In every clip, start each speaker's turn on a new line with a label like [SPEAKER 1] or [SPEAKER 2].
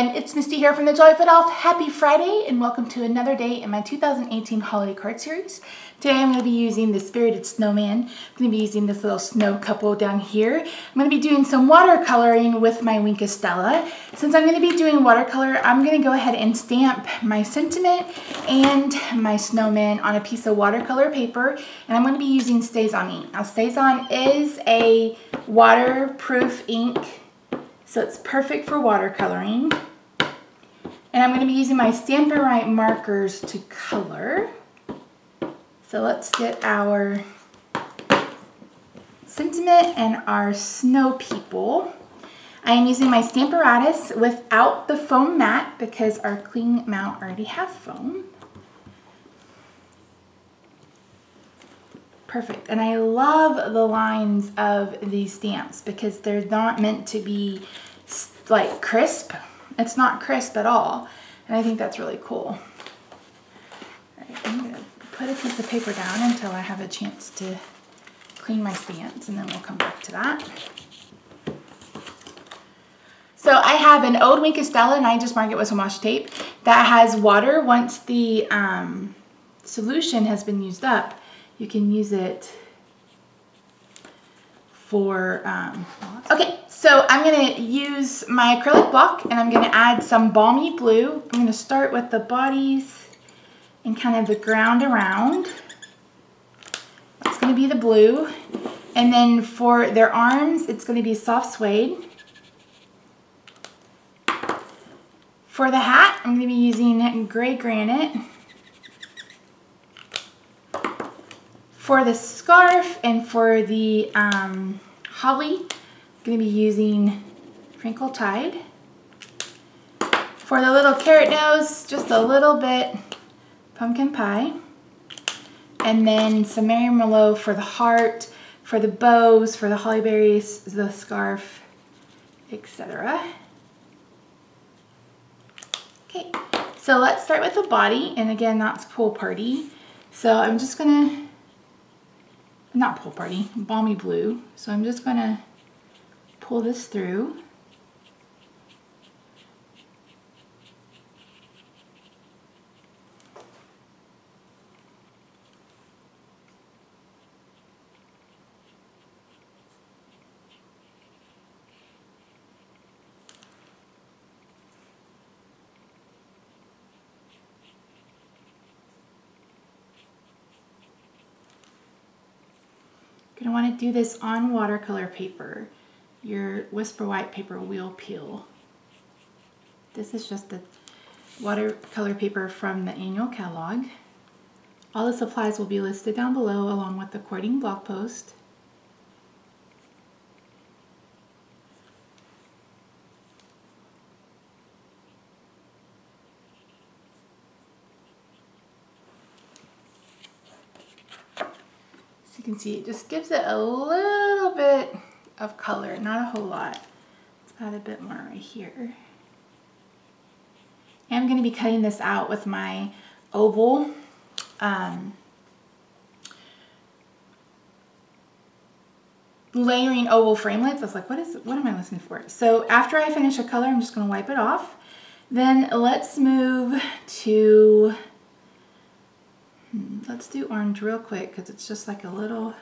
[SPEAKER 1] Snowmen, it's Misty here from the Joyful Elf. Happy Friday and welcome to another day in my 2018 holiday card series. Today I'm going to be using the Spirited Snowman. I'm going to be using this little snow couple down here. I'm going to be doing some watercoloring with my Wink Stella. Since I'm going to be doing watercolor, I'm going to go ahead and stamp my sentiment and my snowman on a piece of watercolor paper, and I'm going to be using StazOn ink. Now StazOn is a waterproof ink, so it's perfect for watercoloring. And I'm going to be using my Stampin' Write markers to color. So let's get our sentiment and our snow people. I am using my Stamparatus without the foam mat because our cling mount already have foam. Perfect. And I love the lines of these stamps because they're not meant to be like crisp. It's not crisp at all. And I think that's really cool. All right, I'm going to put a piece of paper down until I have a chance to clean my stamps, and then we'll come back to that. So I have an old Wink Stella, and I just mark it with some washi tape that has water. Once the solution has been used up, you can use it for, okay, so I'm going to use my acrylic block and I'm going to add some balmy blue. I'm going to start with the bodies and kind of the ground around. That's going to be the blue. And then for their arms, it's going to be soft suede. For the hat, I'm going to be using gray granite. For the scarf and for the holly, I'm going to be using Crinkle Tide. For the little carrot nose, just a little bit pumpkin pie. And then some Mary Merlot for the heart, for the bows, for the holly berries, the scarf, etc. Okay, so let's start with the body. And again, that's Pool Party. So I'm just going to, not Pool Party, Balmy Blue. So I'm just going to pull this through. You're going to want to do this on watercolor paper. Your Whisper White paper will peel. This is just the watercolor paper from the annual catalog. All the supplies will be listed down below along with the quoting blog post. You can see it just gives it a little bit of color, not a whole lot. Let's add a bit more right here. And I'm going to be cutting this out with my oval layering oval framelits. I was like, what am I listening for? So after I finish a color, I'm just going to wipe it off. Then let's move to, let's do orange real quick because it's just like a little.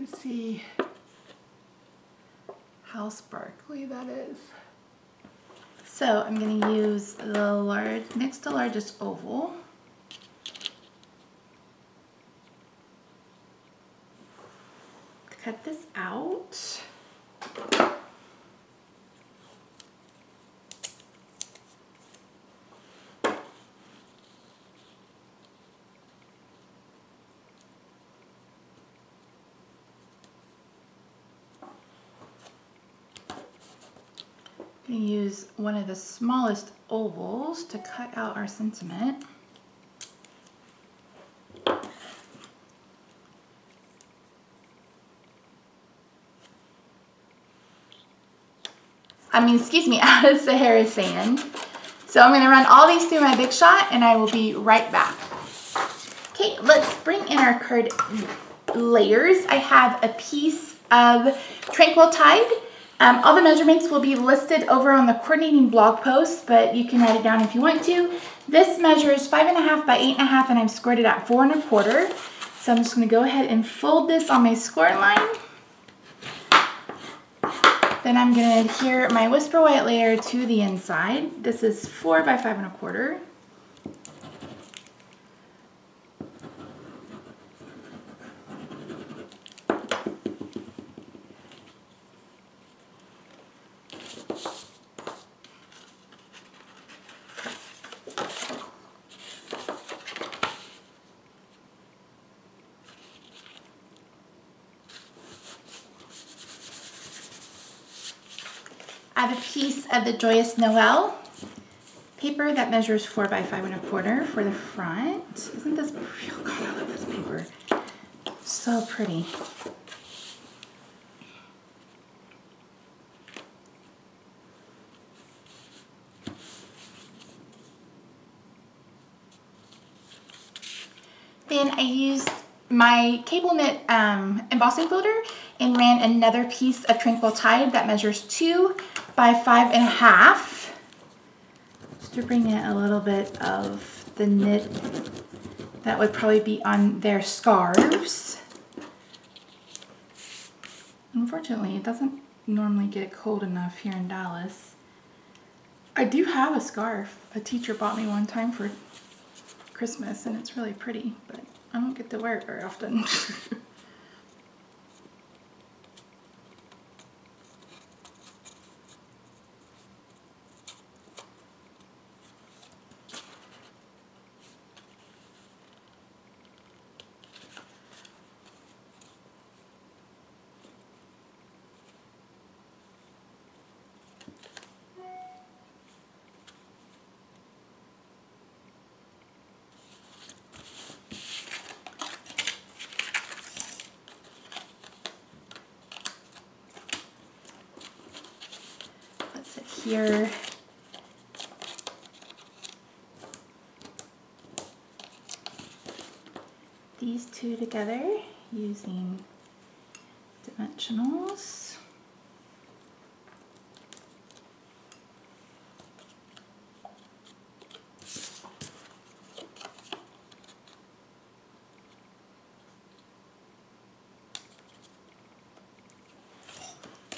[SPEAKER 1] can see how sparkly that is. So I'm going to use the next to largest oval. Cut this out. I'm going to use one of the smallest ovals to cut out our sentiment. Excuse me, out of Sahara sand. So I'm going to run all these through my Big Shot and I will be right back. Okay, let's bring in our card layers. I have a piece of Tranquil Tide. All the measurements will be listed over on the coordinating blog post, but you can write it down if you want to. This measures 5.5 by 8.5 and I've scored it at 4 1/4. So I'm just going to go ahead and fold this on my score line. Then I'm going to adhere my Whisper White layer to the inside. This is 4 by 5 1/4. I have a piece of the Joyous Noel paper that measures 4 by 5 1/4 for the front. Isn't this, oh God, I love this paper. So pretty. Then I used my cable knit embossing folder and ran another piece of Tranquil Tide that measures 2 by 5.5, just to bring in a little bit of the knit that would probably be on their scarves. Unfortunately, it doesn't normally get cold enough here in Dallas. I do have a scarf. A teacher bought me one time for Christmas and it's really pretty, but I don't get to wear it very often. Here, these two together using dimensionals.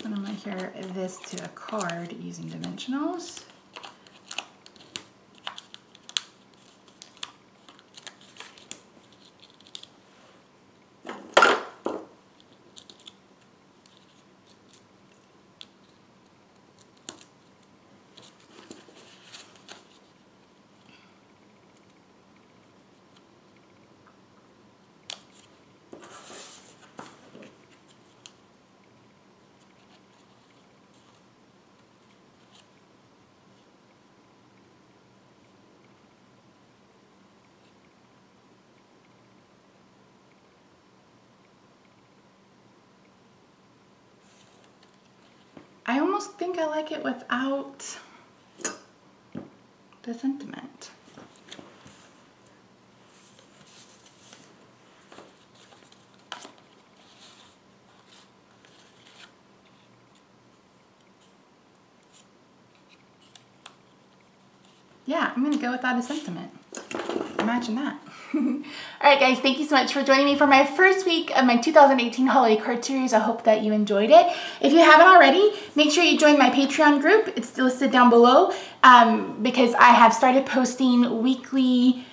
[SPEAKER 1] And I'm going to adhere this to a card using dimensionals. I almost think I like it without the sentiment. Yeah, I'm gonna go without a sentiment. Imagine that. Alright guys, thank you so much for joining me for my first week of my 2018 holiday card series. I hope that you enjoyed it. If you haven't already, make sure you join my Patreon group. It's listed down below because I have started posting weekly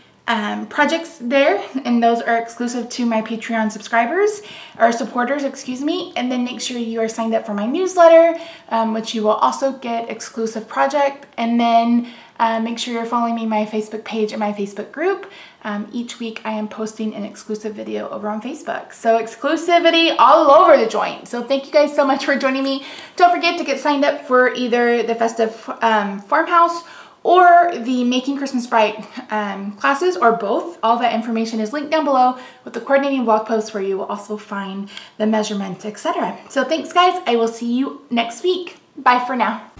[SPEAKER 1] projects there, and those are exclusive to my Patreon subscribers or supporters, excuse me. And then make sure you are signed up for my newsletter, which you will also get exclusive project. And then make sure you're following me on my Facebook page and my Facebook group. Each week I am posting an exclusive video over on Facebook. So exclusivity all over the joint. So thank you guys so much for joining me. Don't forget to get signed up for either the Festive Farmhouse or the Making Christmas Bright classes, or both. All that information is linked down below with the coordinating blog post where you will also find the measurements, etc. So thanks guys, I will see you next week. Bye for now.